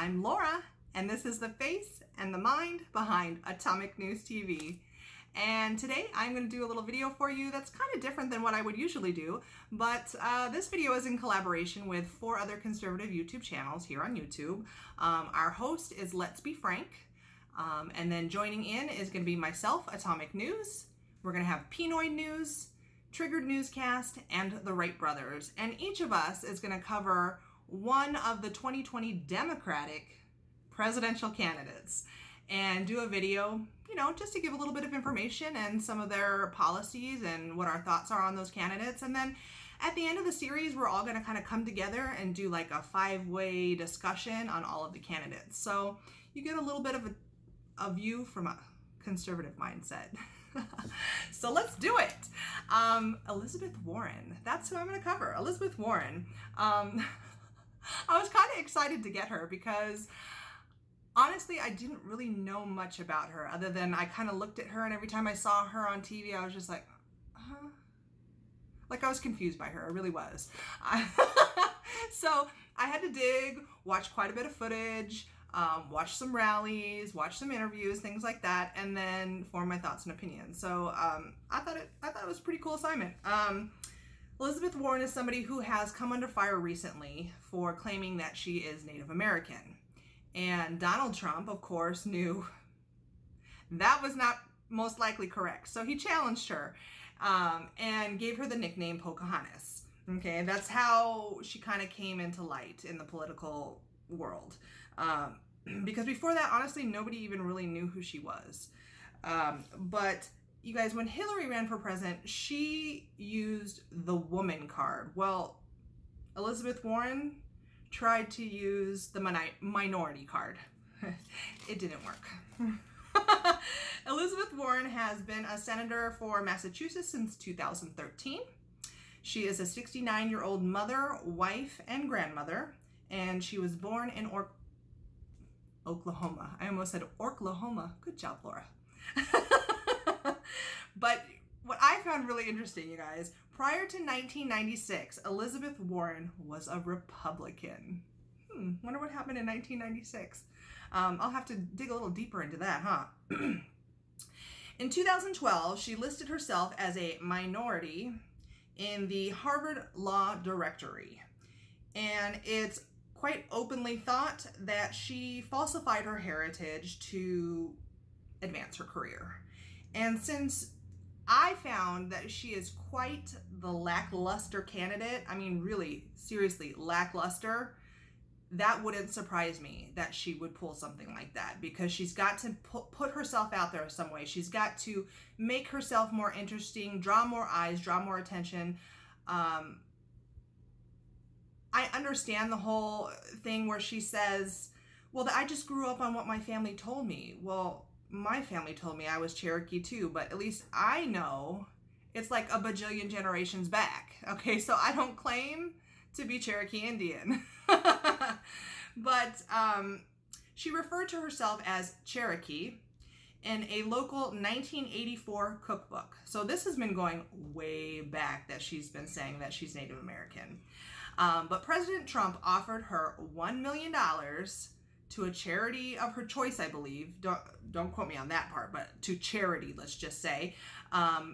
I'm Laura, and this is the face and the mind behind Atomic News TV. And today I'm going to do a little video for you that's kind of different than what I would usually do, but this video is in collaboration with 4 other conservative YouTube channels here on YouTube. Our host is Let's Be Frank, and then joining in is going to be myself, Atomic News. We're going to have Pinoid News, Triggered Newscast, and the Wright Brothers. And each of us is going to cover one of the 2020 Democratic presidential candidates and do a video, you know, just to give a little bit of information and some of their policies and what our thoughts are on those candidates. And then at the end of the series, we're all going to kind of come together and do like a 5-way discussion on all of the candidates. So you get a little bit of a view from a conservative mindset. So let's do it. Elizabeth Warren, that's who I'm going to cover. Elizabeth Warren. I was kind of excited to get her because honestly, I didn't really know much about her other than I kind of looked at her, and every time I saw her on TV, I was just like, huh? Like I was confused by her. I really was. So I had to dig, watch quite a bit of footage, watch some rallies, watch some interviews, things like that, and then form my thoughts and opinions. So I thought it was a pretty cool assignment. Elizabeth Warren is somebody who has come under fire recently for claiming that she is Native American. And Donald Trump, of course, knew that was not most likely correct. So he challenged her and gave her the nickname Pocahontas. Okay, that's how she kind of came into light in the political world. Because before that, honestly, nobody even really knew who she was. But you guys, when Hillary ran for president, she used the woman card. Well, Elizabeth Warren tried to use the minority card. It didn't work. Elizabeth Warren has been a senator for Massachusetts since 2013. She is a 69-year-old mother, wife, and grandmother, and she was born in Oklahoma. I almost said Orklahoma. Good job, Laura. But what I found really interesting, you guys, prior to 1996, Elizabeth Warren was a Republican. Wonder what happened in 1996. I'll have to dig a little deeper into that, huh? In 2012, she listed herself as a minority in the Harvard Law Directory. And it's quite openly thought that she falsified her heritage to advance her career. And since I found that she is quite the lackluster candidate, I mean, really, seriously, lackluster, that wouldn't surprise me that she would pull something like that, because she's got to put herself out there some way. She's got to make herself more interesting, draw more eyes, draw more attention. I understand the whole thing where she says, well, I just grew up on what my family told me. Well, my family told me I was Cherokee too, but at least I know it's like a bajillion generations back. Okay, so I don't claim to be Cherokee Indian. But she referred to herself as Cherokee in a local 1984 cookbook. So this has been going way back that she's been saying that she's Native American. But President Trump offered her $1 million to a charity of her choice, I believe. Don't quote me on that part, but to charity, let's just say,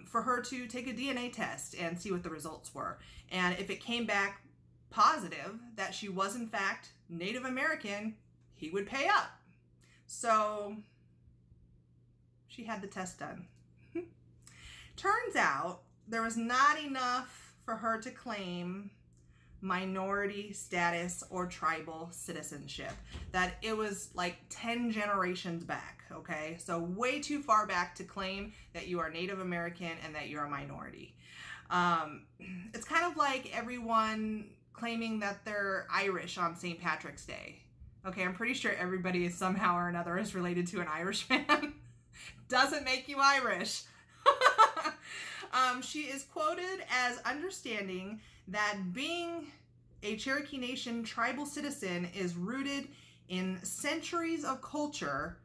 for her to take a DNA test and see what the results were. And if it came back positive that she was in fact Native American, he would pay up. So she had the test done. Turns out there was not enough for her to claim minority status or tribal citizenship, that it was like 10 generations back. Okay, so way too far back to claim that you are Native American and that you're a minority. It's kind of like everyone claiming that they're Irish on St. Patrick's Day. Okay, I'm pretty sure everybody is somehow or another is related to an Irishman. Doesn't make you Irish. She is quoted as understanding that being a Cherokee Nation tribal citizen is rooted in centuries of culture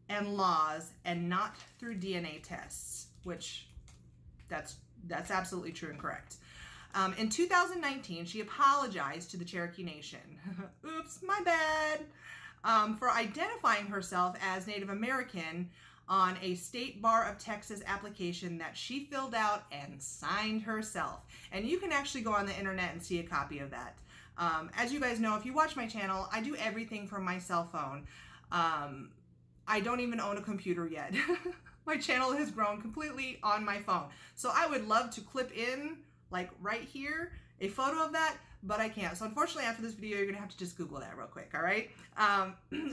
and laws and not through DNA tests, which that's absolutely true and correct. In 2019, she apologized to the Cherokee Nation. Oops, my bad. for identifying herself as Native American on a State Bar of Texas application that she filled out and signed herself. And you can actually go on the internet and see a copy of that. As you guys know, if you watch my channel, I do everything from my cell phone. I don't even own a computer yet. My channel has grown completely on my phone. So I would love to clip in, like right here, a photo of that, but I can't. So unfortunately, after this video, you're gonna have to just Google that real quick, all right?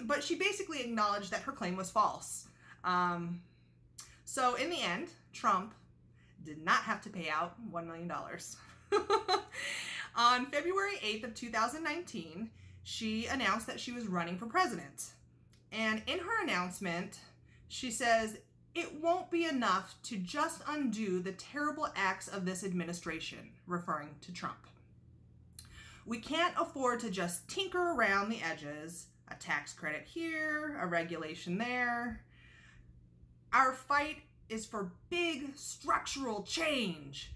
But she basically acknowledged that her claim was false. So in the end, Trump did not have to pay out $1 million. On February 8th of 2019, she announced that she was running for president. And in her announcement, she says, "It won't be enough to just undo the terrible acts of this administration," referring to Trump. "We can't afford to just tinker around the edges, a tax credit here, a regulation there. Our fight is for big structural change.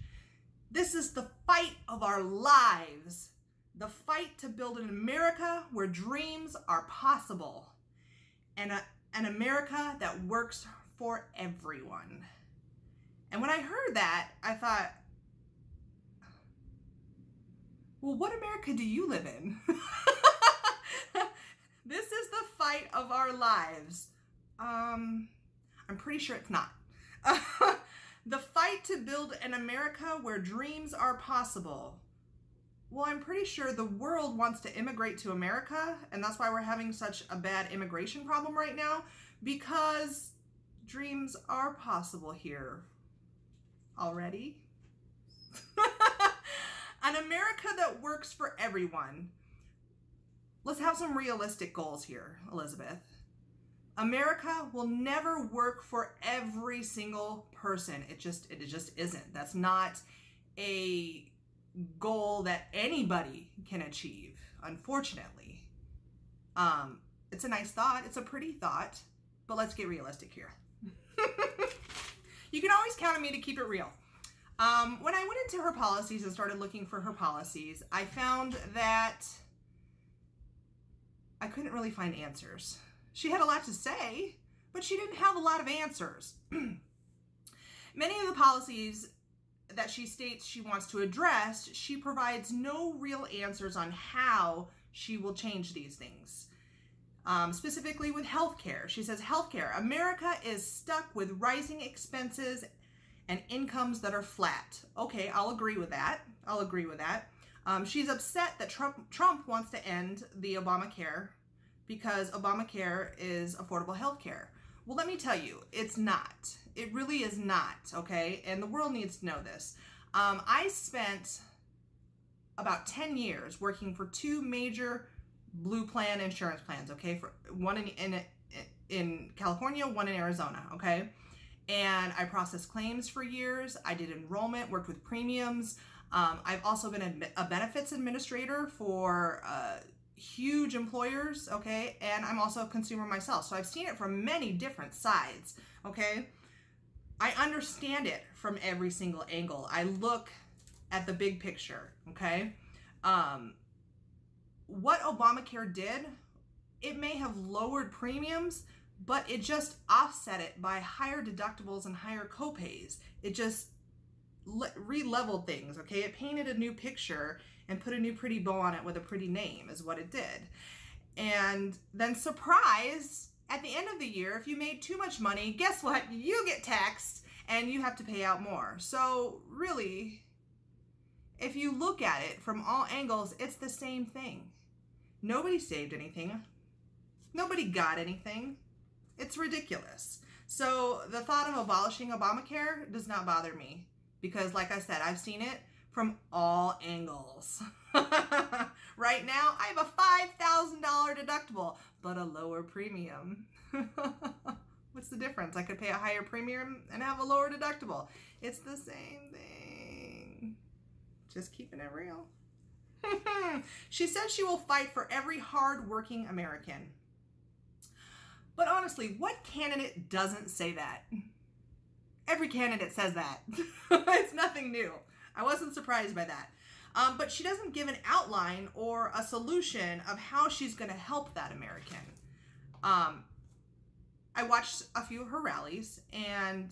This is the fight of our lives. The fight to build an America where dreams are possible. And an America that works for everyone." And when I heard that, I thought, well, what America do you live in? This is the fight of our lives. I'm pretty sure it's not. The fight to build an America where dreams are possible. Well, I'm pretty sure the world wants to immigrate to America, and that's why we're having such a bad immigration problem right now, because dreams are possible here already. An America that works for everyone. Let's have some realistic goals here, Elizabeth. America will never work for every single person. It just isn't. That's not a goal that anybody can achieve, unfortunately. It's a nice thought. It's a pretty thought, but let's get realistic here. You can always count on me to keep it real. When I went into her policies and started looking for her policies, I found that I couldn't really find answers. She had a lot to say, but she didn't have a lot of answers. Many of the policies that she states she wants to address, she provides no real answers on how she will change these things. Specifically with healthcare. She says, healthcare, America is stuck with rising expenses and incomes that are flat. Okay, I'll agree with that. I'll agree with that. She's upset that Trump wants to end the Obamacare because Obamacare is affordable healthcare. Well, let me tell you, it's not. It really is not, okay? And the world needs to know this. I spent about 10 years working for two major blue plan insurance plans, okay? For one in California, one in Arizona, okay? And I processed claims for years. I did enrollment, worked with premiums. I've also been a benefits administrator for huge employers, okay? And I'm also a consumer myself. So I've seen it from many different sides, okay? I understand it from every single angle. I look at the big picture, okay? What Obamacare did, it may have lowered premiums, but it just offset it by higher deductibles and higher copays. It just re-leveled things, okay? It painted a new picture and put a new pretty bow on it with a pretty name is what it did. And then surprise, at the end of the year, if you made too much money, guess what? You get taxed and you have to pay out more. So really, if you look at it from all angles, it's the same thing. Nobody saved anything. Nobody got anything. It's ridiculous. So the thought of abolishing Obamacare does not bother me because, like I said, I've seen it from all angles. Right now, I have a $5,000 deductible, but a lower premium. What's the difference? I could pay a higher premium and have a lower deductible. It's the same thing. Just keeping it real. She says she will fight for every hard-working American. But honestly, what candidate doesn't say that? Every candidate says that. It's nothing new. I wasn't surprised by that. But she doesn't give an outline or a solution of how she's going to help that American. I watched a few of her rallies, and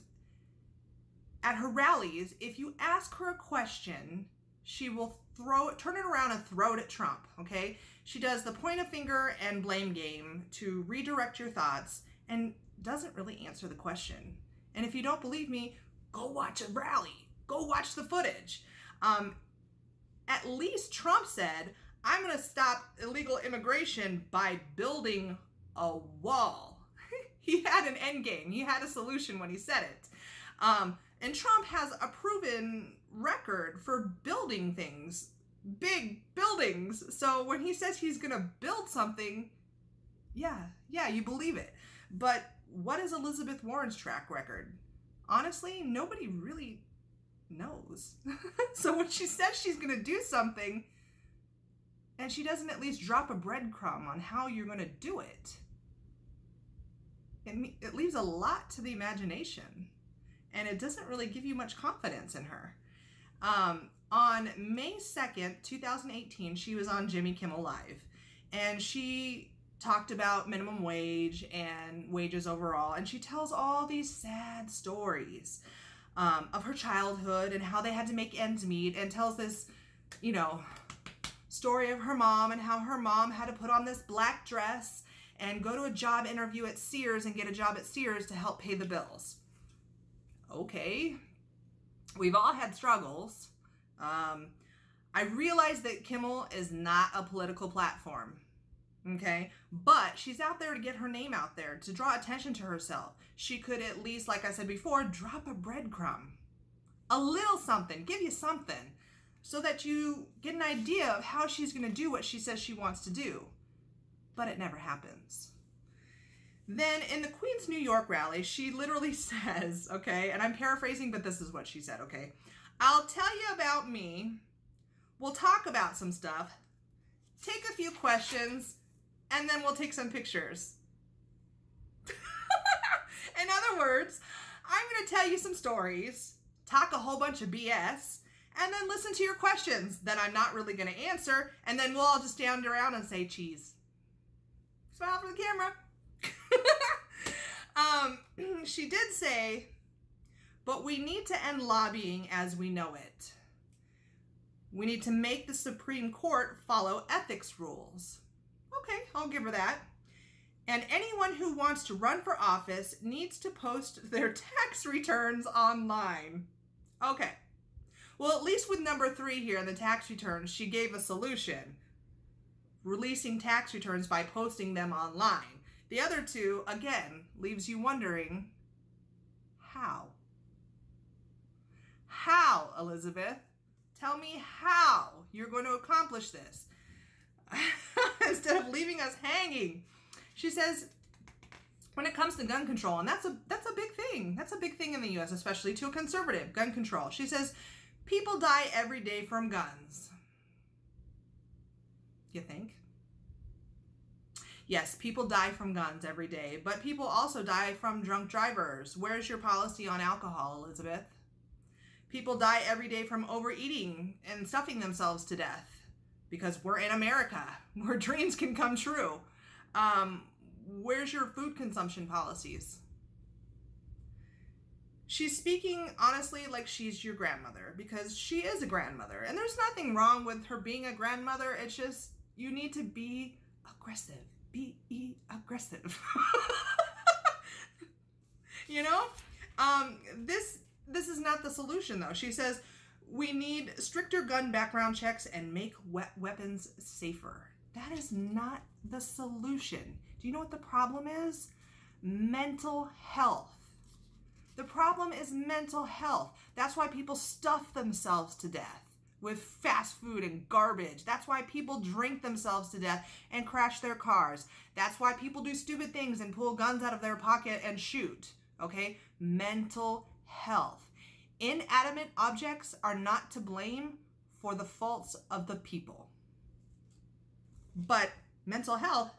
at her rallies, if you ask her a question, she will turn it around and throw it at Trump, okay? She does the point a finger and blame game to redirect your thoughts and doesn't really answer the question. And if you don't believe me, go watch a rally. Go watch the footage. At least Trump said, I'm going to stop illegal immigration by building a wall. He had an end game. He had a solution when he said it. And Trump has a proven record for building things, big buildings. So when he says he's going to build something, yeah, you believe it. But what is Elizabeth Warren's track record? Honestly, nobody really knows. So when she says she's going to do something, and she doesn't at least drop a breadcrumb on how you're going to do it, it leaves a lot to the imagination, and it doesn't really give you much confidence in her. On May 2nd, 2018, she was on Jimmy Kimmel Live, and she talked about minimum wage and wages overall, and she tells all these sad stories of her childhood and how they had to make ends meet, and tells this, story of her mom and how her mom had to put on this black dress and go to a job interview at Sears and get a job at Sears to help pay the bills. Okay, we've all had struggles. I realize that Kimmel is not a political platform, okay? But she's out there to get her name out there, to draw attention to herself. She could at least, like I said before, drop a breadcrumb. A little something, give you something, so that you get an idea of how she's going to do what she says she wants to do. But it never happens. Then in the Queen's New York rally, she literally says, okay, and I'm paraphrasing, but this is what she said, okay? I'll tell you about me. We'll talk about some stuff, take a few questions, and then we'll take some pictures. In other words, I'm going to tell you some stories, talk a whole bunch of BS, and then listen to your questions that I'm not really going to answer, and then we'll all just stand around and say cheese. Smile for the camera. She did say, but we need to end lobbying as we know it. We need to make the Supreme Court follow ethics rules. Okay, I'll give her that. And anyone who wants to run for office needs to post their tax returns online. Okay. Well, at least with number 3 here in the tax returns, she gave a solution. Releasing tax returns by posting them online. The other 2, again, leaves you wondering, how? How, Elizabeth? Tell me how you're going to accomplish this. Instead of leaving us hanging. She says, when it comes to gun control, and that's a big thing. That's a big thing in the U.S., especially to a conservative, gun control. She says, people die every day from guns. You think? Yes, people die from guns every day, but people also die from drunk drivers. Where's your policy on alcohol, Elizabeth? People die every day from overeating and stuffing themselves to death because we're in America where dreams can come true. Where's your food consumption policies? She's speaking honestly like she's your grandmother, because she is a grandmother, and there's nothing wrong with her being a grandmother. It's just you need to be aggressive. Be aggressive. You know? This is not the solution, though. She says we need stricter gun background checks and make weapons safer. That is not the solution. Do you know what the problem is? Mental health. The problem is mental health. That's why people stuff themselves to death with fast food and garbage. That's why people drink themselves to death and crash their cars. That's why people do stupid things and pull guns out of their pocket and shoot. Okay? Mental health. Inanimate objects are not to blame for the faults of the people. But mental health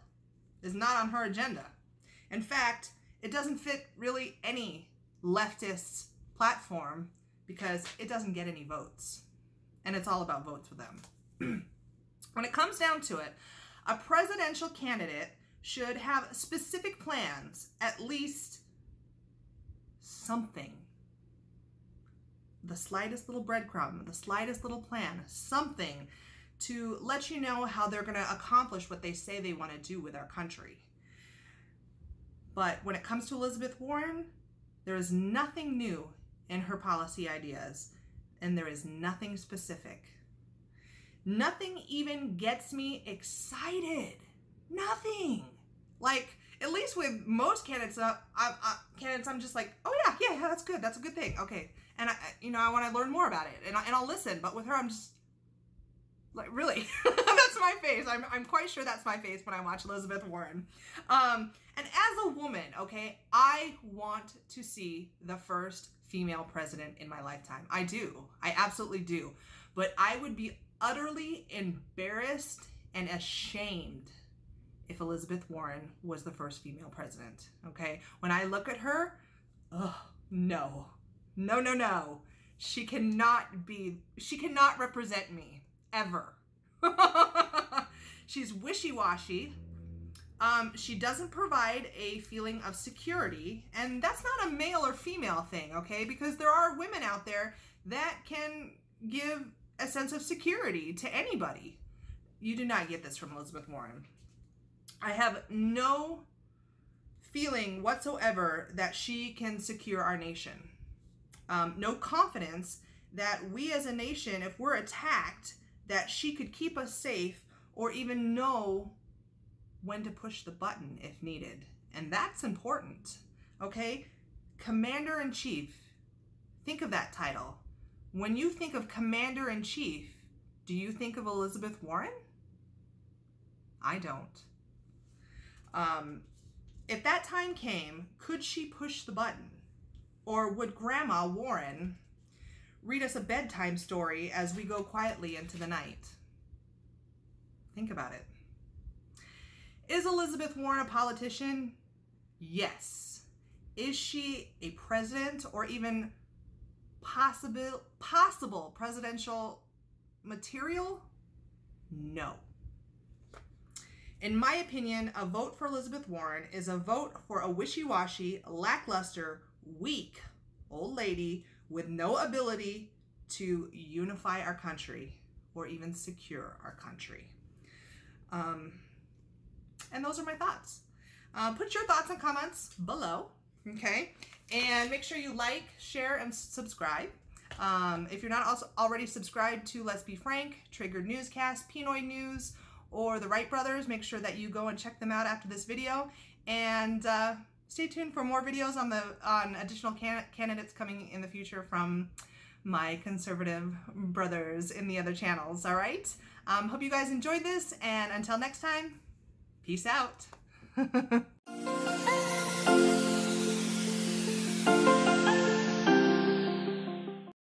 is not on her agenda. In fact, it doesn't fit really any leftist platform because it doesn't get any votes. And it's all about votes with them. When it comes down to it, a presidential candidate should have specific plans, at least something. The slightest little breadcrumb, the slightest little plan, something to let you know how they're going to accomplish what they say they want to do with our country. But when it comes to Elizabeth Warren, there is nothing new in her policy ideas, and there is nothing specific. Nothing even gets me excited. Nothing. Like, at least with most candidates, I'm just like, oh yeah, that's good. That's a good thing. Okay. And I want to learn more about it, and I'll listen. But with her, I'm just like, really, that's my face. I'm quite sure that's my face when I watch Elizabeth Warren. And as a woman, okay, I want to see the first female president in my lifetime. I do. I absolutely do. But I would be utterly embarrassed and ashamed if Elizabeth Warren was the first female president, okay? When I look at her, oh, no. No, no, no. She cannot represent me, ever. She's wishy-washy. She doesn't provide a feeling of security, and that's not a male or female thing, okay? Because there are women out there that can give a sense of security to anybody. You do not get this from Elizabeth Warren. I have no feeling whatsoever that she can secure our nation. No confidence that we as a nation, if we're attacked, that she could keep us safe or even know when to push the button if needed. And that's important, okay? Commander-in-Chief. Think of that title. When you think of Commander-in-Chief, do you think of Elizabeth Warren? I don't. If that time came, could she push the button? Or would Grandma Warren read us a bedtime story as we go quietly into the night? Think about it. Is Elizabeth Warren a politician? Yes. Is she a president or even possible presidential material? No. In my opinion, a vote for Elizabeth Warren is a vote for a wishy-washy, lackluster, weak old lady with no ability to unify our country or even secure our country. And those are my thoughts. Put your thoughts and comments below, okay? And make sure you like, share, and subscribe. If you're not also already subscribed to Let's Be Frank, Triggered Newscast, Pinoy News, or the Wright Brothers, make sure that you go and check them out after this video. And stay tuned for more videos on additional candidates coming in the future from my conservative brothers in the other channels, all right? Hope you guys enjoyed this, and until next time, peace out.